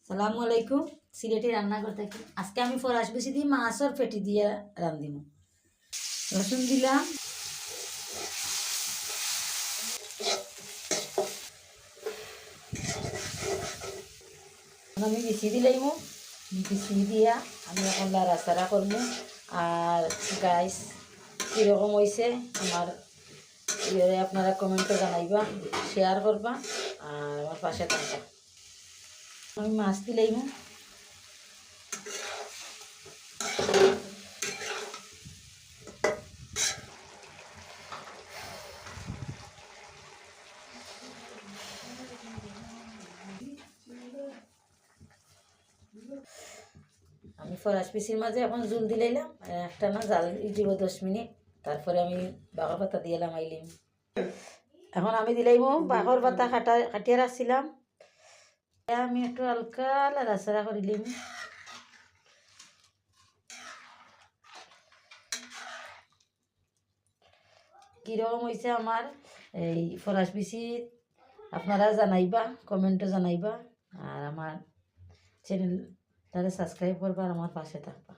সালামু আলাইকুম। সিলেটি রান্নাঘর থেকে আজকে আমি ফরাস বেশি দিয়ে মাছর পেটি দিয়ে রান্ধিম। রসুন দিলাম, আমি বেশি দিলাইমু। বেশি দিয়া আমি এখন লাড়াচাড়া করবো। আর গাইস কীরকম হয়েছে আমার ইয়ে আপনারা কমেন্টে জানাইবা, শেয়ার করবা আর আমার পাশে থাকবা। আমি মাছ দিলাইমু। আমি ফরাস পিসির মাঝে এখন জুল দিলাইলাম, একটা না জাল দিব 10 মিনিট, তারপরে আমি বাঘর পাতা দিলাম আইলিম। এখন আমি দিলাইব বাঘর পাতা কাটিয়ে রাখছিলাম, আমি একটু হালকা লাড়াচাড়া করিলিম। কীরকম হয়েছে আমার এই ফরাস পিসি আপনারা জানাইবা, কমেন্টে জানাইবা। আর আমার চ্যানেলটারে সাবস্ক্রাইব করবা আর আমার পাশে থাকবা।